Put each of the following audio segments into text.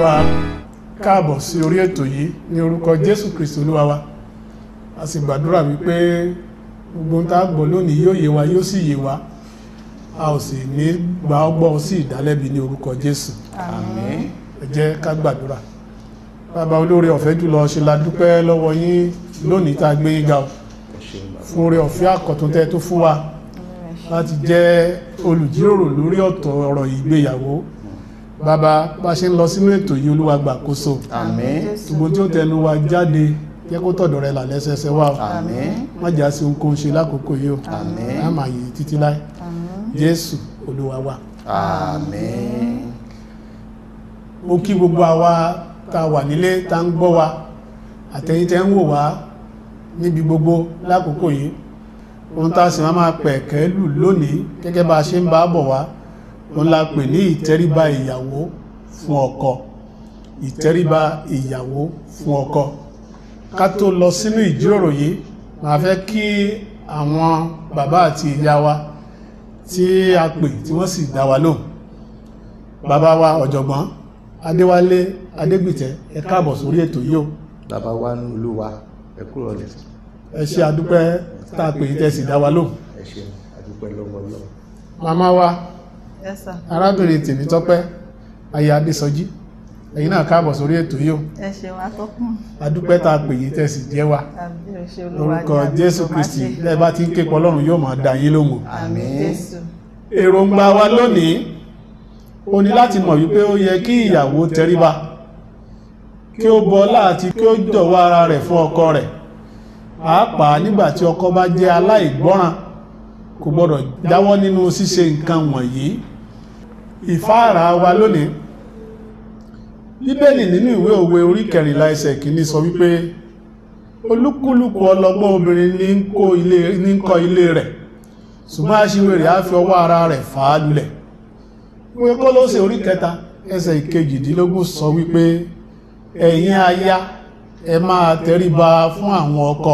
wa káàbọ̀ sí orí ètò yìí ní orúkọ Jésù Kristi Olúwa wa. A sì gbàdúrà wípé gbogbo ń tá gbọ́ lónìí yóò yé wa yóò sì yé wa. A ò sì ní gba ọgbọ́n sí ìdálẹ́bi ní orúkọ Jésù. Àmín. Ẹ jẹ́ ká gbàdúrà. Bàbá olóore ọ̀fẹ́ jùlọ ṣe la dúpẹ́ lọ́wọ́ yín lónìí tá gbé yín ga o. Fún oore ọ̀fẹ́ àkọ́tún tẹ́ tó fún wa láti jẹ́ olùjíròrò lórí ọ̀rọ̀ ìgbéyàwó. Bàbá bá ṣe ń lọ sínú ètò yìí Olúwa gbàkóso. Àmín. Gbogbo tí ó tẹnu wa jáde jẹ́ kó tọ̀dọ̀ rẹ̀ là lẹ́sẹsẹ wá o. Àmín. Má jà sí ohunkóhun ṣe lákòókò yìí o. Àmín. Á máa yìí títí láé. Jésù Olúwa wa. Àmín. Mo kí gbogbo àwa tá wà nílé tá ń gbọ́ wa àtẹ̀yin tẹ́ ń wò wá níbi gbogbo lákòókò yìí. Ohun tá sì máa pẹ̀kẹ́ lù lónìí gẹ́gẹ́ bá ṣe ń bá bọ̀ wá òun la pè ní ìtẹríba ìyàwó fún ọkọ. Ìtẹríba ìyàwó fún ọkọ. Ká tó lọ sínú ìjíròrò yìí màá fẹ́ kí àwọn bàbá àti ìyá wa tí a pè tí wọ́n sì dá wa lóhùn. Bàbá wa ọ̀jọ̀gbọ́n Adéwálé Adégbìtẹ́ ẹ káàbọ̀ sórí ètò yìí o. Bàbá wa ní Olúwa ẹ kúrò lẹ̀. Ẹ ṣé àdúpẹ́ tá a pè tẹ́ sì dá wa lóhùn. Ẹ ṣé àdúpẹ́ lọ́wọ́ Ọlọ́run. Màmá wa Yes, sir. arábìnrin Tèmítọ́pẹ́ aya Adésọjí ẹ̀yin náà káàbọ̀ sórí ètò yìí o. Ẹ ṣeun atọ́kùn. Àdúpẹ́ tá a pè yín tẹ́ sì jẹ́ wa. Àbí ẹ ṣé Olúwa Lórúkọ ní àbí Jésù tó máa Kristi ṣe. lẹ́ẹ̀ bá ti ń ké pọ̀ Ọlọ́run yóò máa dá yín lóhùn. Àmín Jésù. Èròǹgbà wa lónìí ó ní láti mọ̀ wípé ó yẹ kí ìyàwó tẹríba kí ó bọlá àti kí ó jọ̀wọ́ ara rẹ̀ fún ọkọ rẹ̀ pàápàá nígbà tí ọkọ bá jẹ́ aláìgbọ́ràn kò gbọdọ̀ jáwọ́ nínú ṣíṣe nǹkan wọ̀nyí. Ìfáàrà wa lónìí Bíbélì nínú ìwé òwe orí 14 ẹsẹ̀ kìíní sọ wípé olúkúlùkù ọlọ́gbọ́n obìnrin ní ń kọ́ ilé rẹ̀ ṣùgbọ́n aṣiwèrè á fi ọwọ́ ara rẹ̀ fà á lulẹ̀. Ìwé Kólósè orí 3 ẹsẹ̀ 22 sọ wípé ẹ̀yin aya ẹ máa tẹríba fún àwọn ọkọ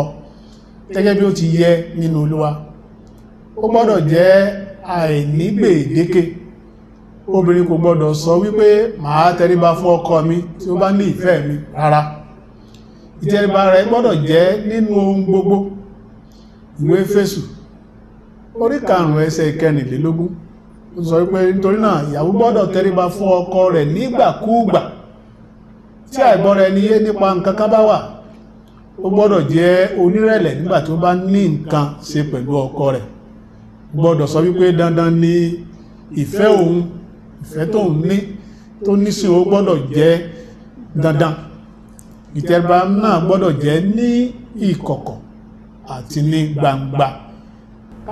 gẹ́gẹ́ bí ó ti yẹ nínú Olúwa. Ó gbọ́dọ̀ jẹ́ àìnígbèdéke. Obìnrin kò gbọ́dọ̀ sọ wípé màá tẹríba fún ọkọ mi tí ó bá ní ìfẹ́ mi rárá. Ìtẹríba rẹ̀ gbọ́dọ̀ jẹ́ nínú ohun gbogbo. Ìwé Éfésù orí 5 ẹsẹ̀ 24 ó sọ wípé nítorí náà ìyàwó gbọ́dọ̀ tẹríba fún ọkọ rẹ̀ nígbàkúùgbà tí àìgbọ́ra ẹni yé nípa nǹkan kan bá wà. Ó gbọ́dọ̀ jẹ́ onírẹ̀lẹ̀ nígbà tí ó bá ní nǹkan ṣe pẹ̀lú ọkọ rẹ̀. Ó gbọ́dọ̀ sọ wípé dandan ni ìfẹ́ òun ìfẹ́ tó ní sí ó gbọ́dọ̀ jẹ́ dandan. Ìtẹríba náà gbọ́dọ̀ jẹ́ ní ìkọ̀kọ̀ àti ní gbangba.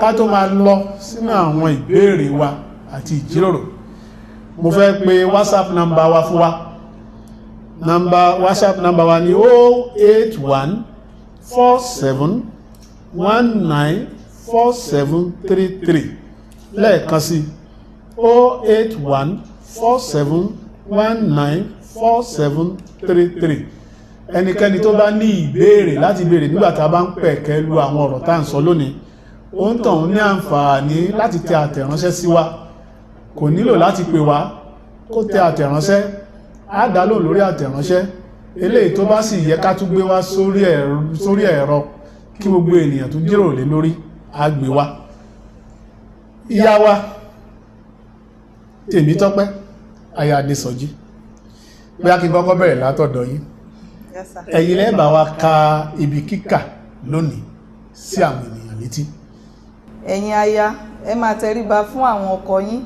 Ká tó máa lọ sínú àwọn ìbéèrè wa àti ìjíròrò mo fẹ́ pe WhatsApp number wa fún wa. WhatsApp number wa ni 08147194733 lẹ́ẹ̀kan sí 08147194733. Ẹnikẹ́ni tó bá ní ìbéèrè láti béèrè nígbàtí a bá ń pẹ̀kẹ́ lu àwọn ọ̀rọ̀ tá ń sọ lónìí ó ń tàn ní àǹfààní láti tẹ àtẹ̀ránṣẹ́ sí wa. Kò nílò láti pè wá kó tẹ àtẹ̀ránṣẹ́ á dá lóhùn lórí àtẹ̀ránṣẹ́. Eléyìí tó bá sì yẹ ká tún gbé wá sórí ẹ̀rọ kí gbogbo ènìyàn tún jíròrò lé lórí á gbé wá. Ìyá wa Tèmítọ́pẹ́ aya Adésọjí bóyá kí n kọ́kọ́ bẹ̀rẹ̀ látọ̀dọ̀ yín. Yes, sir. Ẹ̀yin lẹ́ bá wa ka ibi kíkà lónìí sí àwọn ènìyàn létí. Ẹ̀yin aya ẹ máa tẹríba fún àwọn ọkọ yín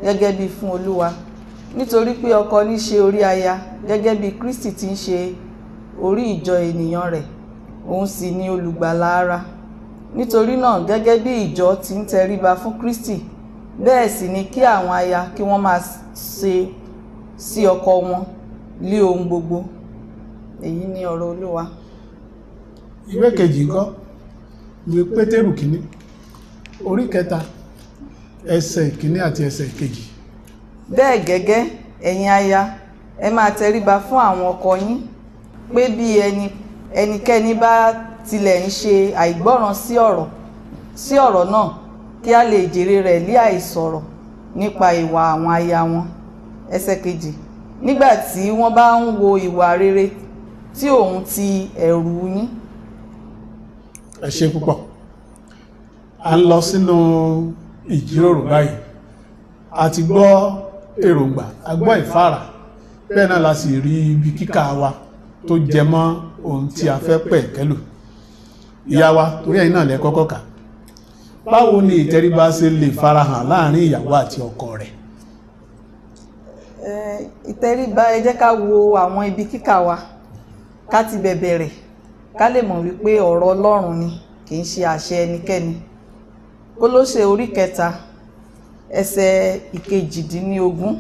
gẹ́gẹ́ bí fún Olúwa nítorí pé ọkọ ní ṣe orí aya gẹ́gẹ́ bí Kristi ti ń ṣe orí ìjọ ènìyàn rẹ̀ òun sì ni olùgbàlà ara. Nítorí náà gẹ́gẹ́ bí ìjọ ti ń tẹríba fún Kristi bẹ́ẹ̀ sì ni kí àwọn aya kí wọ́n máa ṣe sí ọkọ wọn lé ohun gbogbo. Èyí ni ọ̀rọ̀ Olúwa. Ìwé kejì ńkọ́ ìwé Pétérù kìíní orí 3 ẹsẹ̀ 1 àti ẹsẹ̀ 2. Bẹ́ẹ̀ gẹ́gẹ́ ẹ̀yin aya ẹ máa tẹríba fún àwọn ọkọ yín pé bí ẹnikẹ́ni bá tilẹ̀ ń ṣe àìgbọ́ràn sí ọ̀rọ̀ náà kí a lè jèrè rẹ̀ lé àìsọ̀rọ̀ nípa ìwà àwọn aya wọn. Ẹsẹ̀ 2. nígbà tí wọ́n bá ń wo ìwà rere tí òun ti ẹ̀rù yín. ẹ ṣé púpọ̀. a ń lọ sínú ìjíròrò báyìí. a ti gbọ́ èròǹgbà, a gbọ́ ìfáàrà, bẹ́ẹ̀ náà la sì rí ibi kíkà wa tó jẹ mọ́ ohun tí a fẹ́ pẹ̀ kẹ́lù. ìyá wa, torí ẹ̀yin náà lẹ kọ́kọ́ kà, báwo ni ìtẹríba ṣe lè farahàn láàrin ìyàwó àti ọkọ rẹ̀? Ìtẹríba, ẹ jẹ́ ká wo àwọn ibi kíkà wa ká ti bẹ̀rẹ̀ ká lè mọ̀ wípé ọ̀rọ̀ Ọlọ́run ni, kì í ṣe àṣẹ ẹnikẹ́ni. Kólósè orí 3 ẹsẹ̀ 18.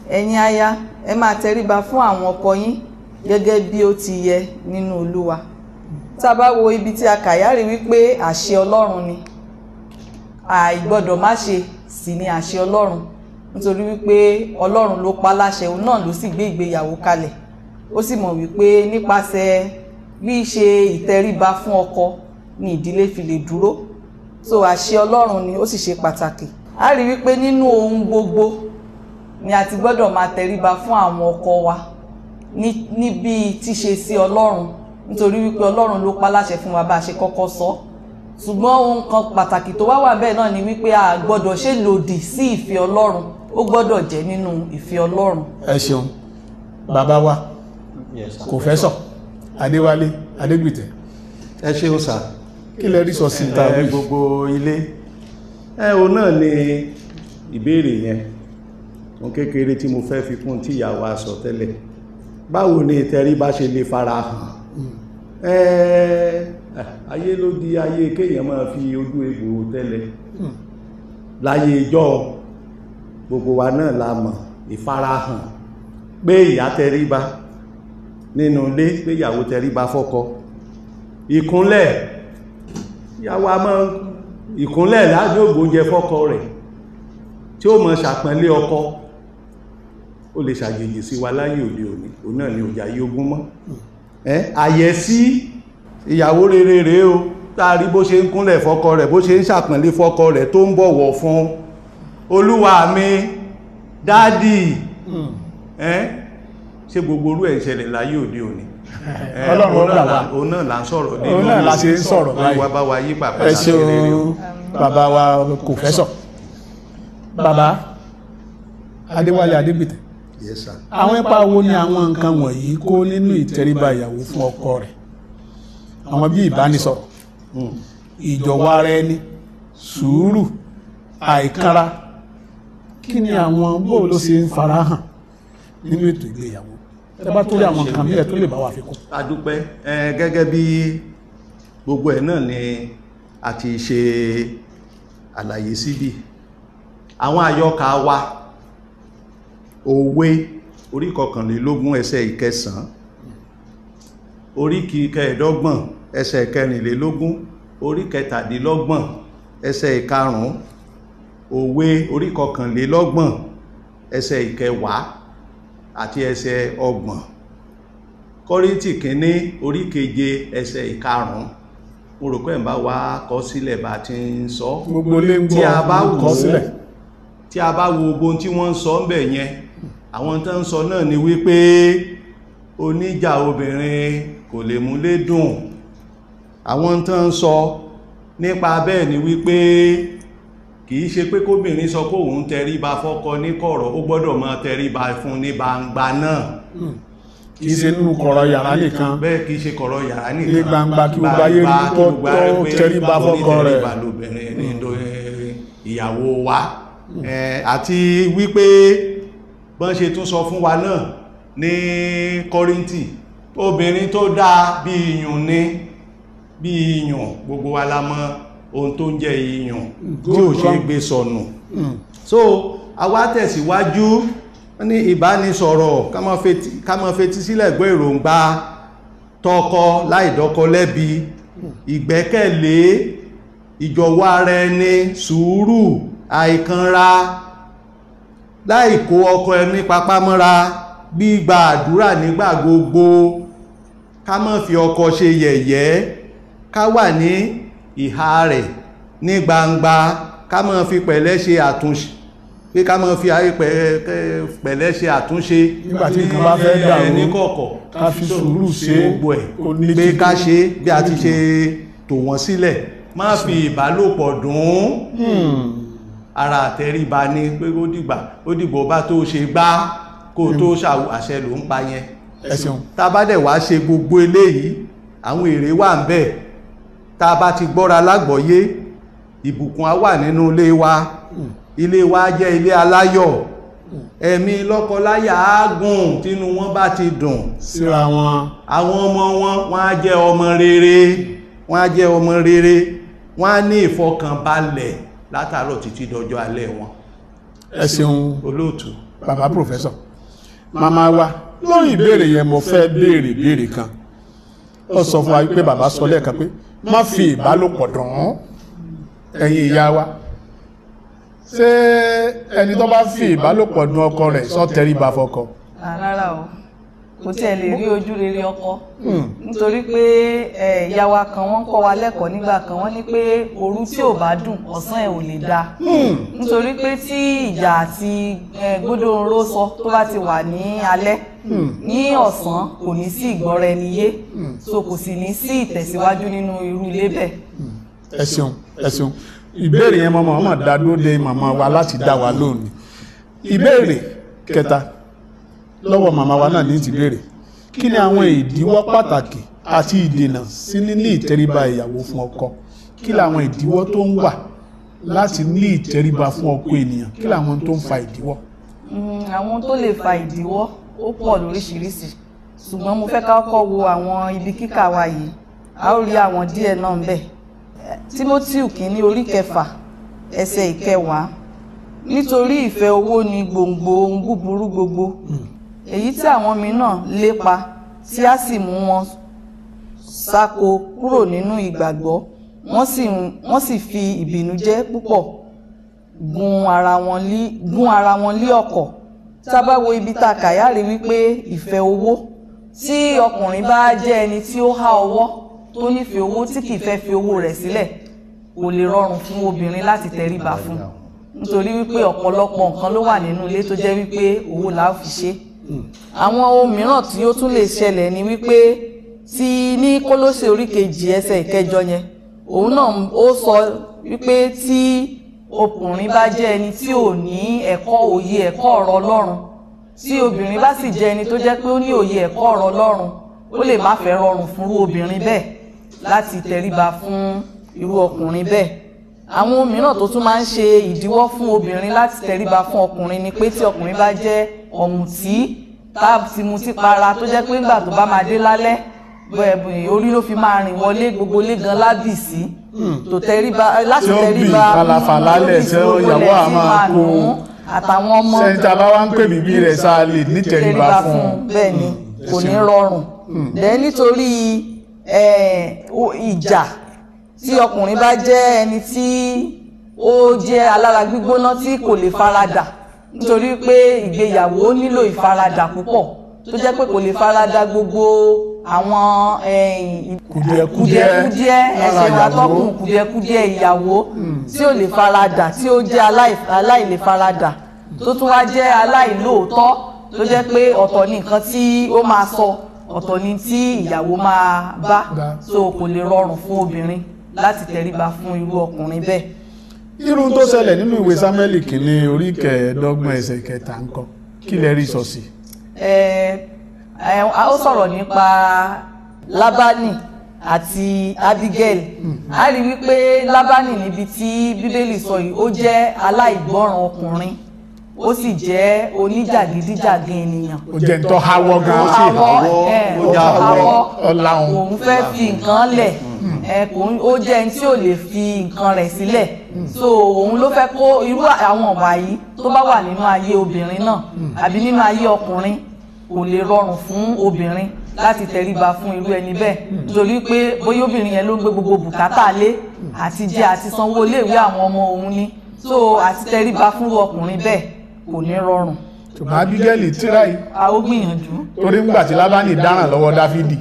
ẹ̀yin aya, ẹ máa tẹríba fún àwọn ọkọ yín gẹ́gẹ́ bí ó ti yẹ nínú Olúwa. Tá a bá wo ibi tí a kà yá rí wípé àṣẹ Ọlọ́run ni, àìgbọ́dọ̀ má ṣe sì ni àṣẹ Ọlọ́run, nítorí wípé Ọlọ́run ló pa láṣẹ, òun náà ló sì gbé ìgbéyàwó kalẹ̀. Ó sì mọ̀ wípé nípasẹ̀ bí ṣe ìtẹríba fún ọkọ ni ìdílé fi lè dúró. So àṣẹ Ọlọ́run ni, ó sì ṣe pàtàkì. A rí wípé nínú ohun gbogbo ni a ti gbọ́dọ̀ máa tẹríba fún àwọn ọkọ wa níbi tíṣe sí Ọlọ́run, nítorí wípé Ọlọ́run ló pa láṣẹ fún wa bá a ṣe kọ́kọ́ sọ. Ṣùgbọ́n ohun kan pàtàkì tó wà bẹ́ẹ̀ náà ni wípé a gbọ́dọ̀ ṣe lòdì sí ìfẹ́ Ọlọ́run, ó gbọ́dọ̀ jẹ́ nínú ìfẹ́ Ọlọ́run. ẹ ṣeun bàbá wa, Kòfẹ́sọ̀ Adéwálé Adégbìtẹ́. ẹ ṣeun sà. kí lẹ rí sọ sí ìta wí? gbogbo ilé o náà ni ìbéèrè yẹn, wọn kékeré tí mo fẹ́ fi kún tí ìyá wa sọ tẹ́lẹ̀. báwo ni ìtẹríba ṣe lè farahàn? ayé ló di ayé kéèyàn máa fi ojú egbò tẹ́lẹ̀. láyé ìjọ gbogbo wa náà la mọ̀ ìfarahàn pé ìyá tẹríba nínú ilé, pé ìyàwó tẹríba fọ́kọ. ìkúnlẹ̀, ìyàwó a máa ìkúnlẹ̀ láti ògbóúnjẹ fọ́kọ rẹ̀ tí ó mọ̀ ṣàpọ́nlé ọkọ. ó lè ṣàjèjì sí wa láyé òde òní, òun náà ni òjà yí ogún mọ́. àyẹ́sí ìyàwó rere rèé o, táàrí bó ṣe ń kúnlẹ̀ fọ́kọ rẹ̀, bó ṣe ń ṣàpọ́nlé fọ́kọ rẹ̀, tó ń bọ̀wọ̀ fún olúwa mi, dádì. ṣé gbogbo orú ẹ̀ ń ṣẹlẹ̀ láyé òde òní? Ọlọ́run gbà wá. òun náà là ń sọ̀rọ̀ nínú, òun náà la ṣe ń sọ̀rọ̀ báyìí. wá bá wa yí pàpà. ẹ ṣeun bàbá wa Kòfẹ́sọ̀. bàbá Adéwálé Adégbìtẹ́, Yes sir. àwọn ipa wo ni àwọn nǹkan wọ̀nyí kó nínú ìtẹríba ìyàwó fún ọkọ rẹ̀? àwọn bí ìbánisọ̀rọ̀, ìjọ̀wọ́ ara ẹni, sùúrù, àìkanra, kí ni àwọn bóò ló ṣe ń farahàn nínú ètò ìgbéyàwó? ẹ bá tó rí àwọn nǹkan mílẹ̀ tó lè bá wa fi kún. A dúpẹ́. Gẹ́gẹ́ bí gbogbo ẹ̀ náà ni a ti ṣe àlàyé síbí. àwọn àyọkà wa, òwe orí 21 ẹsẹ̀ 9, orí 15 ẹsẹ̀ 14, orí 17 ẹsẹ̀ 5, òwe orí 21 ẹsẹ̀ 10 àti ẹsẹ̀ 30, Kọ́ríńtì kìíní orí 7 ẹsẹ̀ 5. mo rò pé ń bá wa kọ sílẹ̀ bá ti ń sọ. gbogbo lè ń tí a bá gbọ́ kọ sílẹ̀. tí a bá wo ogun tí wọ́n ń sọ ń bẹ̀ yẹn, àwọn tó ń sọ náà ni wípé oníjà obìnrin kò lè múlé dùn. àwọn tó ń sọ nípa bẹ́ẹ̀ ni wípé kìí ṣe pé kóbìnrin sọ pé òun tẹríba fọ́kọ ní kọ̀rọ̀, ó gbọ́dọ̀ máa tẹríba fún ní gbangba náà. kìí ṣe nínú kọ̀rọ̀ yàrá nìkan, bẹ́ẹ̀ kìí ṣe kọ̀rọ̀ yàrá nìkan, ní gbangba kí gbogbo ayé rí tó tẹríba fọ́kọ rẹ̀. tẹríba lóbìnrin nínú ìyàwó wa. àti wípé bọ́n ṣe tún sọ fún wa náà ní Kọ́ríńtì, obìnrin tó dáa bí iyùn ní, bí iyùn, gbogbo wa la mọ̀ ohun tó ń jẹ́ iyùn tí ò ṣe gbé sọnù. so àwa tẹ̀síwájú ní ìbánisọ̀rọ̀, ká má fetí sílẹ̀ gbọ́ èròǹgbà tọkọ láìdọ́kọ lẹ́bi, ìgbẹ́kẹ̀lé, ìjọ̀wọ́ ara ẹni, sùúrù, àìkanra, láìkó ọkọ ẹni papámọ́ra, gbígba àdúrà nígbà gbogbo, ká má fi ọkọ ṣe yẹ̀yẹ́, ká wà ní ìhà rẹ̀ ní gbangba, ká má fi pẹ̀lẹ́ ṣe pé ká máa fi ayé pẹ̀lẹ́ ṣe àtúnṣe nígbàtí nǹkan bá fẹ́ dàrú ní kọ̀ọ̀kọ̀ ká fi sùúrù ṣe gbogbo ẹ̀ pé ká ṣe bí a ti ṣe tò wọ́n sílẹ̀ má fi ìbálòpọ̀ dùn ara àtẹríba ní pé ó dìgbò bá tó ṣe gbá kó tó àṣẹ ló ń pa yẹn. ẹ ṣeun. tá bá dẹ̀ wá ṣe gbogbo eléyìí àwọn èrè wà ń bẹ̀ tá bá ti gbọ́ra lágbọ́yé ìbùkún á wà nínú ilé wa ilé wa jẹ́ ilé aláyọ̀ ẹ̀mí lọ́kọláya á gùn tínú wọn bá ti dùn síra wọn àwọn ọmọ wọn á jẹ́ ọmọ rere wọ́n á jẹ́ ọmọ rere wọ́n á ní ìfọkànbalẹ̀ látàárọ̀ títí dọjọ́ alẹ́ wọn. ẹ ṣeun olóòtú. bàbá pòfẹ́sọ̀ màmá wa lórí ìbéèrè yẹn mo fẹ́ béèrè kan ó sọ fún wa pé bàbá sọ lẹ́ẹ̀kan pé má fi ìbálòpọ̀ dùn ẹ̀yin ìyá wa ṣé ẹni tó bá fi ìbálòpọ̀ dùn ọkọ rẹ̀ sọ tẹríba fọ́kọ. rárá o kò tí ẹ lè rí ojú rere ọkọ nítorí pé ìyá wa kan wọ́n kọ́ wa lẹ́kọ̀ọ́ nígbà kan wọ́n ní pé òru tí ò bá dùn ọ̀sán ẹ̀ ò lè dá nítorí pé tí ìjà àti gbódòrò sọ tó bá ti wà ní alẹ́ ní ọ̀sán kò ní sí ìgbọ́ra ẹni yé so kò sì ní sí ìtẹ̀síwájú nínú irú ilé bẹ́ẹ̀. ẹ ṣeun ìbéèrè yẹn mọ́mọ́ ọmọ dádúró de màmá wa láti dá wa lónìí. ìbéèrè kẹta lọ́wọ́ màmá wa náà ní ti béèrè kí ni àwọn ìdíwọ́ pàtàkì àti ìdènà sí níní ìtẹríba ìyàwó fún ọkọ kí làwọn ìdíwọ́ tó ń wà láti ní ìtẹríba fún ọkọ ènìyàn kí làwọn tó ń fa ìdíwọ́. àwọn tó lè fa ìdíwọ́ ó pọ̀ lóríṣiríṣi ṣùgbọ́n mo fẹ́ ká kọ́kọ́ wo àwọn ibi kíkà wa yìí a ó rí àwọn díẹ̀ náà ń bẹ. Tímótíù kìíní orí 6 ẹsẹ̀ 9 nítorí ìfẹ́ owó ni gbòǹgbò ohun búburú gbogbo èyí tí àwọn mìíràn lépa tí a sì mú wọn ṣáko kúrò nínú ìgbàgbọ́ wọ́n sì fi ìbìnújẹ́ púpọ̀ gún ara wọn lé ọ̀kọ̀. Tá bá wo ibi tá kà yá rí wípé ìfẹ́ owó tí ọkùnrin bá jẹ́ ẹni tí ó há ọwọ́ tó nífẹ̀ẹ́ owó tí kìí fẹ́ fi owó rẹ̀ sílẹ̀ kò lè rọrùn fún obìnrin láti tẹríba fún nítorí wípé ọ̀pọ̀lọpọ̀ nǹkan ló wà nínú ilé tó jẹ́ wípé owó la ó fi ṣe. Àwọn ohun mìíràn tí ó tún lè ṣẹlẹ̀ ni wípé tí ní Kólósè orí 2 ẹsẹ̀ 9 yẹn òun náà ó sọ wípé tí ọkùnrin bá jẹ́ ẹni tí ò ní ẹ̀kọ́ òye ẹ̀kọ́ ọ̀rọ̀ Ọlọ́run tí obìnrin bá sì jẹ́ ẹni tó jẹ́ pé ó ní òye ẹ̀kọ́ ọ̀rọ̀ Ọlọ́run ó lè má fẹ́ rọrùn fún irú obìnrin bẹ́ẹ̀ láti tẹríba fún irú ọkùnrin bẹ́ẹ̀. Àwọn mìíràn tó tún máa ń ṣe ìdíwọ́ fún obìnrin láti tẹríba fún ọkùnrin ni pé tí ọkùnrin bá jẹ́ ọ̀mùtí táàbù ti mutí para tó jẹ́ pé ńgbà tó bá máa dé lálẹ́ orí ló fi máa rìn wọlé gbogbo lé gan lábìsí tó tẹríba láti tẹríba falafalálẹ̀ tí ó yàwó àmà kó àtàwọn ọmọ sẹ́ńtà bá wá ń pè bíbí rẹ̀ sáà lè ní tẹríba fún bẹ́ẹ̀ ni kò ní rọrùn dẹ̀ nítorí ìjà tí ọkùnrin bá jẹ́ ẹni tí ó jẹ́ alára gbígbóná tí kò lè faradà nítorí pé ìgbéyàwó nílò ìfaradà púpọ̀ tó jẹ́ pé kò lè faradà gbogbo àwọn kùdìẹ̀kùdìẹ̀ ẹ̀ṣẹ̀ wa tọ́kùn kùdìẹ̀kùdìẹ̀ ìyàwó tí ó lè faradà tí ó jẹ́ aláìlè faradà tó tún wá jẹ́ aláìlóòótọ́ tó jẹ́ pé ọ̀tọ̀ ní nǹkan tí ó máa sọ ọ̀tọ̀ ní tí ìyàwó máa bá so kò lè rọrùn fún obìnrin láti tẹríba fún irú ọkùnrin bẹ́ẹ̀. irun tó ṣẹlẹ̀ nínú ìwé Sámúẹ́lì kìíní orí 15 ẹsẹ̀ 3 ńkọ́ kí lẹ rí sọ sí. ó sọ̀rọ̀ nípa Lábánì àti Abigail a rí wípé Lábánì níbi tí Bíbélì sọ yìí ó jẹ́ aláìgbọ́ràn ọkùnrin ó sì jẹ́ oníjàgídíjàgan ènìyàn. ó jẹ́ ntọ́ hawọ́ gan-an sí hawọ́ òun fẹ́ fi nǹkan lẹ̀ ó jẹ́ ẹni tí ò lè fi nǹkan rẹ̀ sílẹ̀ so òun ló fẹ́ kó irú àwọn ọ̀wà yìí tó bá wà nínú ayé obìnrin náà àbí nínú ayé ọkùnrin kò lè rọrùn fún obìnrin láti tẹríba fún irú ẹni bẹ́ẹ̀ nítorí pé bóyá obìnrin yẹn ló ń gbé gbogbo bùkátà lé àti jẹ àti sanwó iléèwé àwọn ọmọ òun ni so àti tẹríba fún irú ọkùnrin bẹ́ẹ̀ kò ní rọrùn. ṣùgbọ́n Ábígẹ́lì tíráì. a ó gbìyànjú. torí ńgbà tí Lábánì dáràn lọ́wọ́ Dáfídì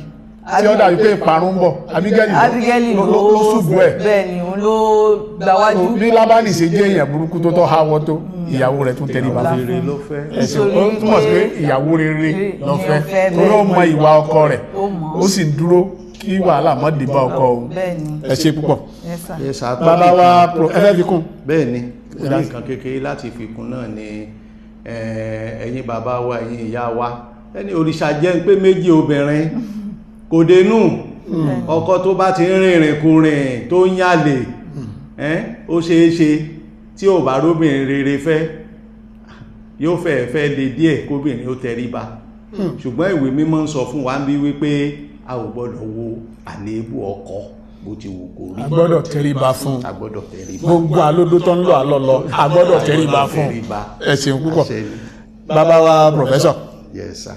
tí ó dàbí pé ìparun ń bọ̀ Ábígẹ́lì ló ṣubú ẹ̀. bẹ́ẹ̀ ni òun ló gbáwájú. bí Lábánì ṣe jẹ́ èèyàn burúkú tó tọ́ háwọ́ tó ìyàwó rẹ̀ tún tẹríba fún rere ló fẹ́. ẹ̀sìn ó túmọ̀ sí pé ìyàwó rere ló fẹ́ torí ó mọ ìwà ọkọ rẹ̀ ó sì dúró kí wàhálà má dé bá ọkọ òun. ẹ ṣé púpọ̀. bàbá wa ẹlẹ́ fi kún. bẹ́ẹ̀ ni nǹkan kékeré láti fi kún náà ni ẹ̀yin bàbá wa ẹ̀yin ìyá wa ẹni òrìṣà jẹ́ ń pé méjì obìnrin kò dénú ọkọ tó bá ti rìnrìn kùnrin tó ń yàlè ó ṣeé ṣe tí ò bá róbìnrin rere fẹ́ yóò fẹ́ lè díẹ̀ kóbìnrin ó tẹríba ṣùgbọ́n ìwé mímọ́ ń sọ fún wa ń bí wípé a ò gbọ́dọ̀ wo àléébù ọkọ bó ti wù kó rí. a gbọ́dọ̀ tẹríba fún a gbọ́dọ̀ tẹríba. gbogbo àlódó tó ń lọ àlọ́lọ́ a gbọ́dọ̀ tẹríba fún ẹ ṣeun púpọ̀. bàbá wa professor. Yes sir.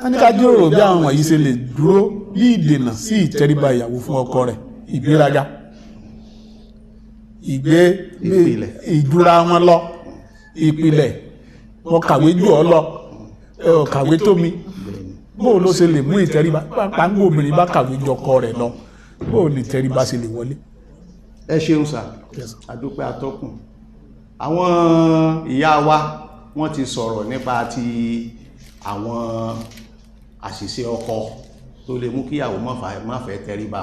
a ní ká jíròrò bí àwọn wọ̀nyí ṣe lè dúró bí ìdènà sí ìtẹríba ìyàwó fún ọkọ rẹ̀ ìgbéraga ìdúra wọn lọ ìpìlẹ̀ wọn kàwé jù ọ lọ kàwé tó mi bóò ló ṣe lè mú ìtẹríba pàǹgbò obìnrin bá kàwé jù ọkọ rẹ̀ lọ bóò ní ìtẹríba ṣe lè wọlé. ẹ ṣeun sà àdúpẹ́ atọ́kùn àwọn ìyá wa wọ́n ti sọ̀rọ̀ nípa ti àwọn àṣìṣe ọkọ tó lè mú kíyàwó má fẹ́ tẹríba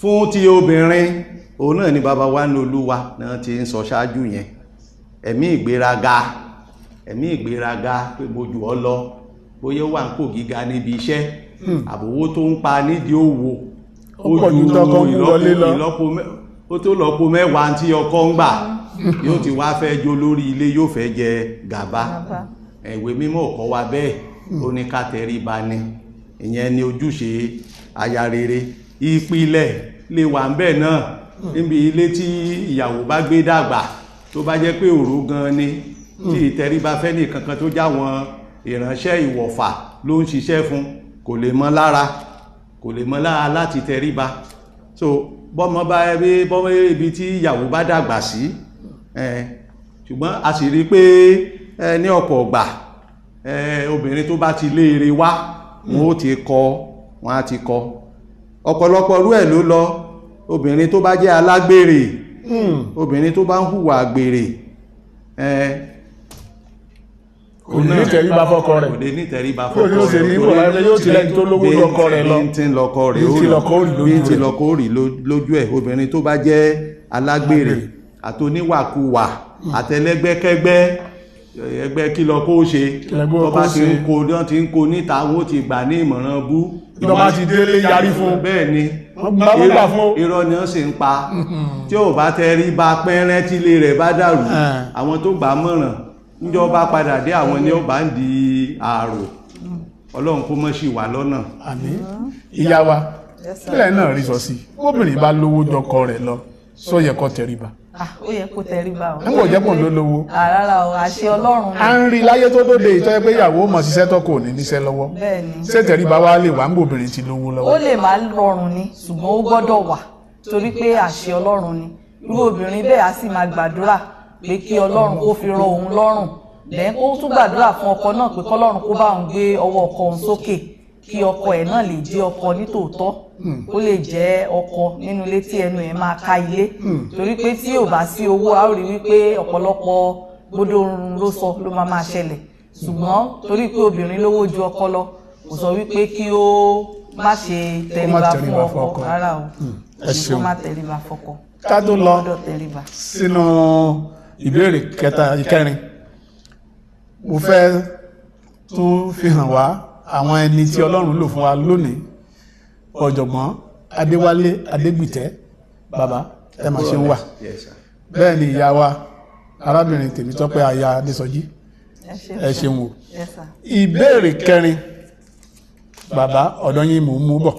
fún ti obìnrin òun náà ni bàbá wa ní Olúwa náà ti ń sọ ṣáájú yẹn ẹ̀mí ìgbéraga pé mojú ọ lọ bóyá wà ń kò gíga níbi iṣẹ́ àbòwó tó ń pa nídìí òwò ó tó lọ́pọ̀ mẹ́wàá tí ọkọ ń gbà yóò ti wá fẹ́ jó lórí ilé yóò fẹ́ jẹ gàba ìwé mímọ́ kọ́ wa bẹ́ẹ̀ ó ní ká tẹríba ni ìyẹn ni ojúṣe aya rere ìpìlẹ̀ lè wà ń bẹ̀ náà níbi ilé tí ìyàwó bá gbé dàgbà tó bá jẹ́ pé òru gan ni tí ìtẹríba fẹ́ ní kankan tó jáwọn ìránṣẹ́ ìwọ̀fà ló ń ṣiṣẹ́ fún kò lè mọ́ lára láti tẹríba so bọ́mọ bá ibi tí ìyàwó bá dàgbà sí ṣùgbọ́n a sì rí pé ní ọ̀pọ̀ ọgbà obìnrin tó bá ti léèrè wá wọ́n á ti kọ́ ọ̀pọ̀lọpọ̀ rú ẹ̀ ló lọ obìnrin tó bá jẹ́ alágbèrè obìnrin tó bá ń hùwà àgbèrè kò ní tẹríba fọ́kọ rẹ̀ kò ní tẹríba fọ́kọ rẹ̀ yóò ṣe ní ìbò láìpẹ́ yóò ti lẹ́ni tó lówó lọ́kọ rẹ̀ lọ bí ti lọ́kọ rí lójú ẹ̀ obìnrin tó bá jẹ́ alágbèrè àtoníwàkuwà àtẹlẹ́gbẹ́kẹ́gbẹ́ ẹgbẹ́ kí lọ kó ṣe ọba ti ń kó níta wọ́n ti gbà ní ìmọ̀ràn bú ìjọba ti délé yarí fún bẹ́ẹ̀ ni irọ́ ni wọ́n sì ń pa tí ò bá tẹríba pẹ́rẹ́ tí ilé rẹ̀ bá dàrú àwọn tó gbà mọ̀ràn níjọba padà dé àwọn ni ó bá ń di ààrò ọlọ́run kó mọ́ sí wà lọ́nà. àmín ìyá wa kílẹ̀ náà rí sọ sí obìnrin bá lówó jọkọ rẹ̀ lọ sọ yẹ kó tẹríba. ó yẹ kó tẹríba o. nígbà òjẹ́ pọ̀ ló lówó. rárá o àṣẹ ọlọ́run. a ń rí láyé tó dóde ìtọ́jú pé ìyàwó mọ̀ ṣiṣẹ́ tó kò ní níṣẹ́ lọ́wọ́. bẹ́ẹ̀ni. ṣé tẹríba wa lè wà ń gbòbìnrin ti lówó lọ́wọ́. ó lè má rọrùn ni ṣùgbọ́n ó gbọ́dọ̀ wà torí pé àṣẹ ọlọ́run ni irú obìnrin bẹ́ẹ̀ á sì máa gbàdúrà pé kí ọlọ́run kó fi rọ òun lọ́rùn lẹ́yìn ó tún gbàdúrà fún ọkọ náà pé kọ́lọ́run kó bá òun gbé ọwọ́ ọkọ òun sókè kí ọkọ ẹ̀ náà lè jẹ́ ọkọ nítòótọ́ ó lè jẹ́ ọkọ nínú ilé tí ẹnu ẹ̀ máa ka ilé torí pé tí ò bá sí owó a ó rí wípé ọ̀pọ̀lọpọ̀ gbódò oorun ló sọ ló máa ṣẹlẹ̀ ṣùgbọ́n torí pé obìnrin lówó ju ọkọ lọ kò sọ wípé kí ó má ṣe tẹríba fún ọkọ rárá o kí ó má tẹríba fọ́kọ ká tó lọ sínú ìbéèrè ìkẹrin mo fẹ́ tún fi hàn wá àwọn ẹni tí Ọlọ́run lò fún wa lónìí ọ̀jọ̀gbọ́n Adéwálé Adégbìtẹ́ bàbá ẹ máa ṣe ń wà bẹ́ẹ̀ ni ìyá wa arábìnrin Tèmítọ́pẹ́ aya Adésọjí ẹ ṣeun o ìbéèrè kẹrin bàbá ọ̀dọ̀ yín mò ń mú bọ̀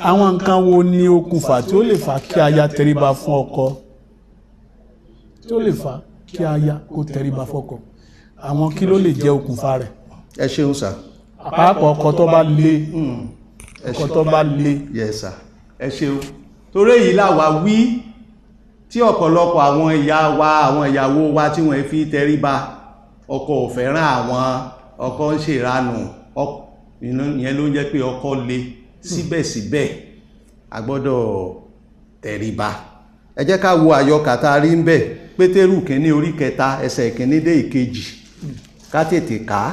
àwọn nǹkan wo ni okùnfà tí ó lè fà kí aya tẹríba fún ọkọ tí ó lè fà kí aya kó tẹríba fọ́kọ àwọn kí ló lè jẹ́ okùnfà rẹ̀. ẹ ṣeun sà. àpapọ̀ ọkọ tó bá lé ọkọ tó bá lé. yes sà ẹ ṣeun torí èyí làwa wí tí ọ̀pọ̀lọpọ̀ àwọn ìyá wa àwọn ìyàwó wa tí wọ́n fi tẹríba ọkọ ò fẹ́ràn àwọn ọkọ ń ṣèranù ìyẹn ló ń jẹ́ pé ọkọ le síbẹ̀síbẹ̀ a gbọ́dọ̀ tẹríba. ẹ jẹ́ ká wo àyọkà tá a rí ń bẹ̀, Pétérù kínní orí 3 ẹsẹ̀ kínní dé ìkejì, ká tètè kà á.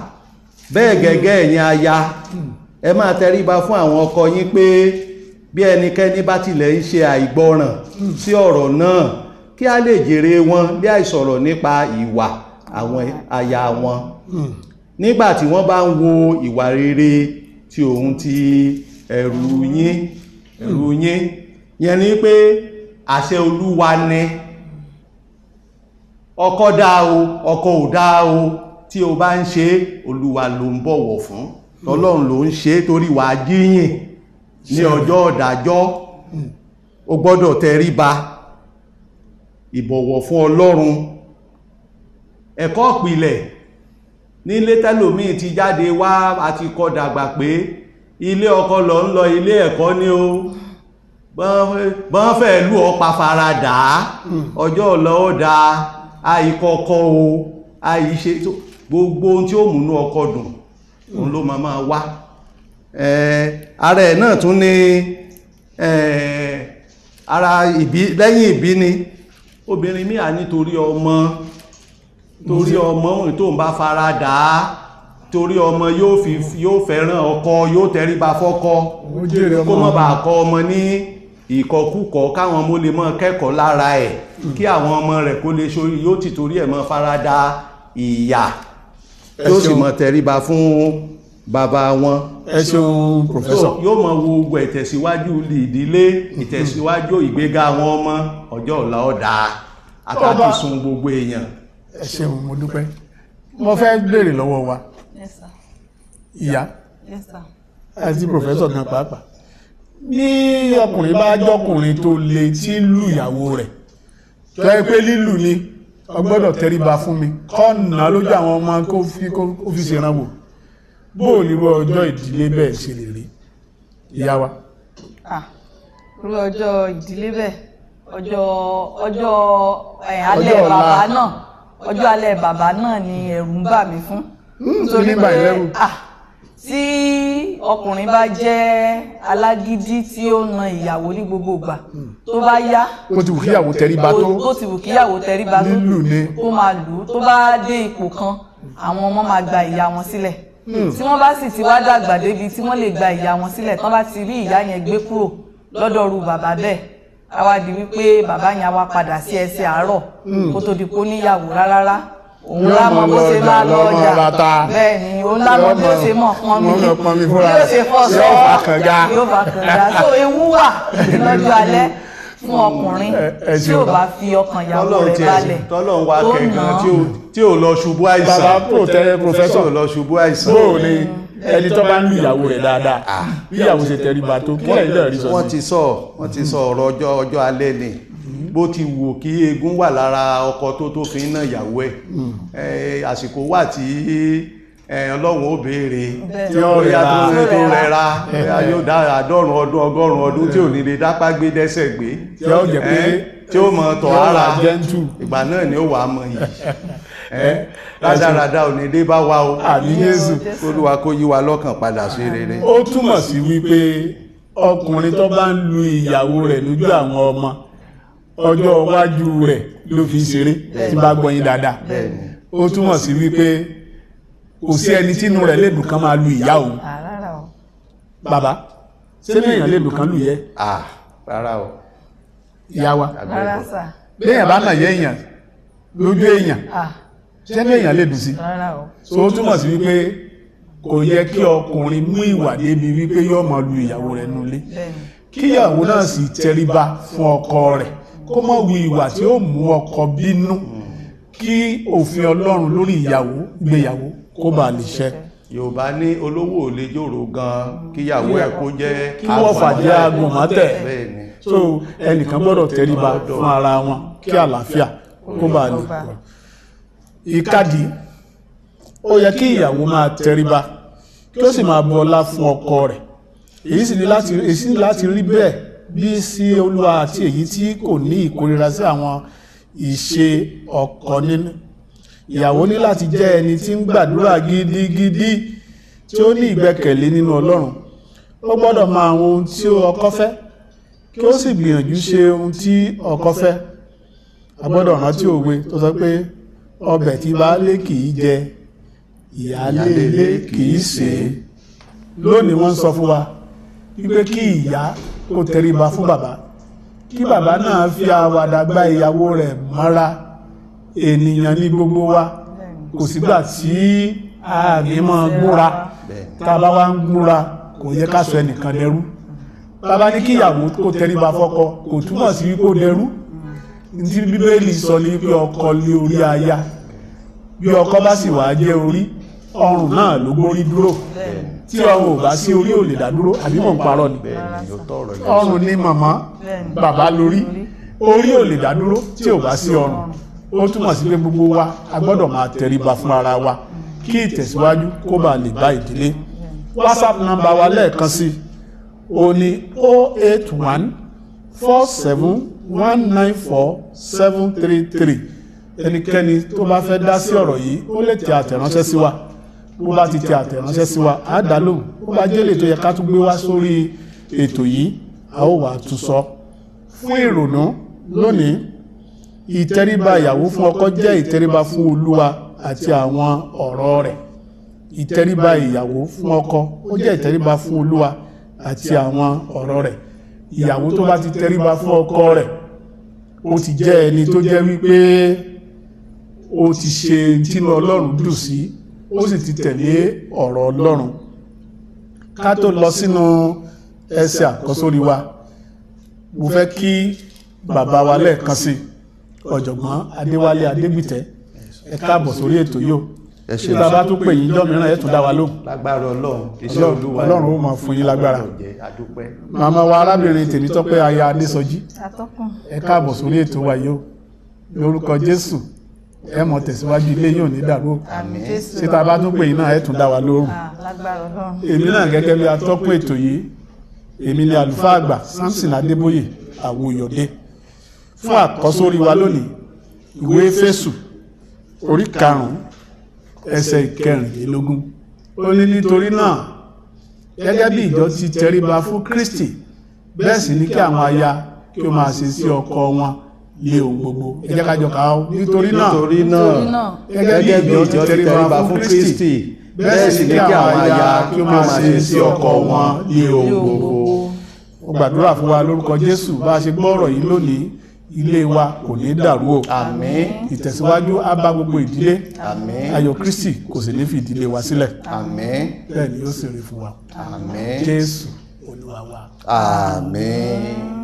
bẹ́ẹ̀ gẹ́gẹ́ ẹ̀yin aya ẹ máa tẹríba fún àwọn ọkọ yín pé bí ẹnikẹ́ni bá tilẹ̀ ń ṣe àìgbọràn sí ọ̀rọ̀ náà, kí a lè jèrè wọn bí àìsọ̀rọ̀ nípa ìwà àwọn aya wọn, nígbà tí wọ́n bá ń wo ìwà rere tí òun ti ẹ̀rù yín yẹn ni pé àṣẹ Olúwa ni. ọkọ dá o ọkọ ò dá o, tí o bá ń ṣe Olúwa ló ń bọ̀wọ̀ fún, Ọlọ́run ló ń ṣe torí wàá jíyìn ní ọjọ́ ìdájọ́. o gbọ́dọ̀ tẹríba, ìbọ̀wọ̀ fún Ọlọ́run. ẹ̀kọ́ ìpìlẹ̀ nílé tẹ́lòmíì ti jáde wá àti kọ́ dàgbà pé ilé ọkọ lọ ń lọ ilé ẹ̀kọ́ ní o, bọ́n fẹ́ lù ọ́ pa faradà, ọjọ́ ọ̀lọ́ ó da àìkọ́kọ́ o àìṣe gbogbo ohun tí ó múnú ọkọ dùn òun ló máa wá. ara ẹ̀ náà tún ní ara lẹ́yìn ìbí ni obìnrin míà nítorí ọmọ tó ń bá faradà, torí ọmọ yóò fẹ́ràn ọkọ, yóò tẹríba fọ́kọ, kó má bàa kọ ọmọ ní ìkọkúkọ, káwọn ọmọ lè mọ́ kẹ́kọ̀ọ́ lára ẹ̀, kí àwọn ọmọ rẹ̀ kó lè ṣorí, yóò ti torí ẹ̀ mọ́ faradà ìyà, yóò sì mọ́ tẹríba fún bàbá wọn. ẹ ṣeun Professor. yóò mọ wo gbogbo ìtẹ̀síwájú ìdílé, ìtẹ̀síwájú ìgbéga àwọn ọmọ, ọjọ́ ọ̀la ọ̀dà àtàkìsùn gbogbo èèyàn. ẹ ṣeun, mo dúpẹ́. mo fẹ́ béèrè lọ́wọ́ wa, Yes, sir. ìyá Yes, sir. àti Professor gan pàápàá, bí ọkùnrin bá jọkùnrin tó lè tí lù ìyàwó rẹ̀, tó yẹ pé lílù ni ó gbọ́dọ̀ tẹríba fún mi, kọ́nà lójú àwọn ọmọ kó fi ṣèrànwọ́, bóò ní wọ́n ọjọ́ ìdílé bẹ́ẹ̀ ṣe lè rí ìyá wa? Irú ọjọ́ ìdílé bẹ́ẹ̀, ọjọ́ alẹ́ bàbá náà, ọjọ́ alẹ́ bàbá náà ni ẹ̀rù ń bà mí fún. Nítorí pé tí ọkùnrin bá jẹ́ alágídí tí ó na ìyàwó ní gbogbo ìgbà, tó bá yá, bó ti wù kíyàwó tẹríba tó, lílù ni ó máa lù ú, tó bá dé ipò kan àwọn ọmọ máa gba ìyá wọn sílẹ̀. Tí wọ́n bá sì ti wá dàgbà débi tí wọ́n lè gba ìyá wọn sílẹ̀, tán bá ti rí ìyá yẹn gbé kúrò lọ́dọ̀ ru bàbá bẹ́ẹ̀, a wá di wípé bàbá yẹn wá padà sí ẹsẹ̀ àárọ̀ kó tó di kó níyàwó rárá. Òun lámọ̀ bó ṣe máa lọ ọjà, bẹ́ẹ̀ ni òun lámọ̀ bí ó ṣe mọ̀ pọn mi, bí ó ṣe fọ́ sọ yóò bá kànga. So ewu wà lọ́jọ́ alẹ́ fún ọkùnrin tí ò bá fi ọkàn ìyàwó rẹ̀ balẹ̀ tọ́lọ́run wá kẹ̀gàn tí ò lọ ṣubú àìsàn. bàbá Professor tí ò lọ ṣubú àìsàn. bóò ni ẹni tó bá ń lu ìyàwó rẹ̀ dáadáa, bí ìyàwó ṣe tẹríba tó, kí lẹ́yìn náà rí sọ sí? wọ́n ti sọ ọ̀rọ̀ ọjọ́ alẹ́ ni, bó ti wù kí eégún wà lára ọkọ tó fi ń ná ìyàwó ẹ̀, àsìkò wà tí Ọlọ́run ó béèrè bóyá tó rẹra, yóò dá 70 ọdún 100 ọdún tí ò ní lè dápá gbé dẹ́sẹ̀ gbé, tí ó jẹ́ pé tí ó mọ̀ tọ̀ ara, ìgbà náà ni ó wà á mọ̀ yìí. rádaràdà ò ní dé bá wa o. àmì Jésù. Olúwa kó yí wa lọ́kàn padà sí rere. ó túmọ̀ sí wípé ọkùnrin tó bá ń lu ìyàwó rẹ̀ lójú àwọn ọmọ, ọjọ́ iwájú rẹ̀ ló fi ṣeré, tí bá gbọ́ yín dáadáa. ó túmọ̀ sí wípé kò sí ẹni tínú rẹ̀ lè dùn kan máa lu ìyá òun. bàbá, ṣé ní èèyàn lè dùn kan lù yẹ? rárá o. ìyá wa, léèyàn bá nà yẹ èèyàn lójú èèyàn, ṣé ní èèyàn lè dùn sí? so ó túmọ̀ sí wípé kò yẹ kí ọkùnrin mú ìwà débi wípé yóò máa lu ìyàwó rẹ̀ nulẹ̀, kíyàwó náà sì tẹríba fún ọkọ rẹ̀, kó má wu ìwà tí ó mú ọkọ bínú, kí òfin Ọlọ́run lórí ìgbéyàwó kó bá lè ṣẹ. Yorùbá ní olówó ò lè jòrò gan kíyàwó ẹ̀ kó jẹ́ kí wọ́n fàjẹ́ agùnmọ́tẹ̀. so ẹnìkan gbọ́dọ̀ tẹríba fún ara wọn kí àlàáfíà kó bá lè pọ̀. ìkádì, ó yẹ kí ìyàwó máa tẹríba kí ó sì máa bu ọlá fún ọkọ rẹ̀. èyí sì ní láti rí bẹ́ẹ̀ bí sí Olúwa àti èyí tí kò ní ìkórira sí àwọn ìṣe ọkọ nínú. ìyàwó ní láti jẹ́ ẹni tí ń gbàdúrà gidigidi, tí ó ní ìgbẹ́kẹ̀lé nínú Ọlọ́run. ó gbọ́dọ̀ mọ àwọn ohun tí ọkọ fẹ́, kí ó sì gbìyànjú ṣe ohun tí ọkọ fẹ́. A gbọ́dọ̀ rántí òwe tó sọ pé ọbẹ̀ tí baálé kìí jẹ ìyálé ilé kìí sè é. Lónìí wọ́n sọ fún wa wípé kí ìyá kó tẹríba fún bàbá, kí bàbá náà fi àwàdà gba ìyàwó rẹ̀ mọ́ra. Ènìyàn ní gbogbo wa, kò sígbà tí a ní mọ́ gúnra. Tá bá wá ń gúnra kò yẹ ká sọ ẹnìkan dẹrú. Bàbá ní kí ìyàwó kó tẹríba fọ́kọ kò túmọ̀ sí wípé ó dẹrú. Tí Bíbélì sọ ní pé ọkọ lé orí aya, bí ọkọ bá sì wá jẹ́ orí, ọrùn náà ló gbórí dúró. Tí ọrùn ò bá sí orí ò lè dá dúró, àbí mò ń parọ́ ni. Ọrùn ni màmá, bàbá lórí, orí ò lè dá dúró tí ò bá sí ọrùn. Ó túmọ̀ sí pé gbogbo wa a gbọ́dọ̀ máa tẹríba fún ara wa kí ìtẹ̀síwájú kó bá lè bá ìdílé. WhatsApp number wa lẹ́ẹ̀kan sí o ní 081 47 194 733. Ẹnikẹ́ni tó bá fẹ́ dá sí ọ̀rọ̀ yìí ó lè tẹ àtẹ̀ránṣẹ́ sí wa. Bó bá ti tẹ àtẹ̀ránṣẹ́ sí wa á dá lóhùn. Bó bá jẹ́ lè tó yẹ ká tún gbé wá sórí ètò yìí a ó wà tún sọ. Fún ìrònú lónìí, ìtẹríba ìyàwó fún ọkọ jẹ́ ìtẹríba fún Olúwa àti àwọn ọ̀rọ̀ rẹ̀. Ìtẹríba ìyàwó fún ọkọ ó jẹ́ ìtẹríba fún Olúwa àti àwọn ọ̀rọ̀ rẹ̀. Ìyàwó tó bá ti tẹríba fún ọkọ rẹ̀ ó ti jẹ́ ẹni tó jẹ́ wípé ó ti ṣe tínú Ọlọ́run dùn sí, ó sì ti tẹ̀lé ọ̀rọ̀ Ọlọ́run. Ká tó lọ sínú ẹsẹ̀ àkọ́sórí wa, mo fẹ́ kí bàbá wa lẹ́ẹ̀kan sí Ọ̀jọ̀gbọ́n Adéwálé Adégbìtẹ́. Ẹ káàbọ̀ sórí ètò yìí. Tí bàbá tó pè yín jọ́ mìíràn ẹ tún dá wa lóhùn. Lágbára Ọlọ́run, iṣẹ́ Olúwa Ọlọ́run ó máa fún yín lágbára. Màmá wa arábìnrin Tèmítọ́pẹ́ aya Adésọjí, ẹ káàbọ̀ sórí ètò wa yìí. Lórúkọ Jésù ẹ mọ̀ tẹ̀síwájú, ilé yóò ní dàrú. Tí tá bá tún pè yín náà ẹ tún dá wa lóhùn. Èmi náà gẹ́gẹ́ bí atọ́kùn ètò yìí, èmi ni àlùfáà àgbà Samson Adébóyè Àwòyọ̀dé. Fún àkọ́sórí wa lónìí, ìwé Éfésù orí 5 ẹsẹ̀ 14. Ó ní nítorí náà gẹ́gẹ́ bí ìjọ ti tẹríba fún Kristi, bẹ́ẹ̀ sì ní kí àwọn aya kí ó máa ṣe sí ọkọ wọn lé ohun gbogbo. Ẹ jẹ́ ká jọ kà á. Nítorí náà gẹ́gẹ́ bí ìjọ ti tẹríba fún Kristi, bẹ́ẹ̀ sì ní kí àwọn aya kí ó máa ṣe sí ọkọ wọn lé ohun gbogbo. Mo gbàdúrà fún wa lórúkọ Jésù, bá a ṣe gbọ́ ọ̀rọ̀ yìí lónìí, ilé wa kò ní dàrú o. Àmín. Ìtẹ̀síwájú á bá gbogbo ìdílé. Àmín. Ayọ̀ Kristi kò sì ní fi ìdílé wa sílẹ̀. Àmín. Bẹ́ẹ̀ ni ó sì rí fún wa. Àmín. Jésù Olúwa wa. Àmín.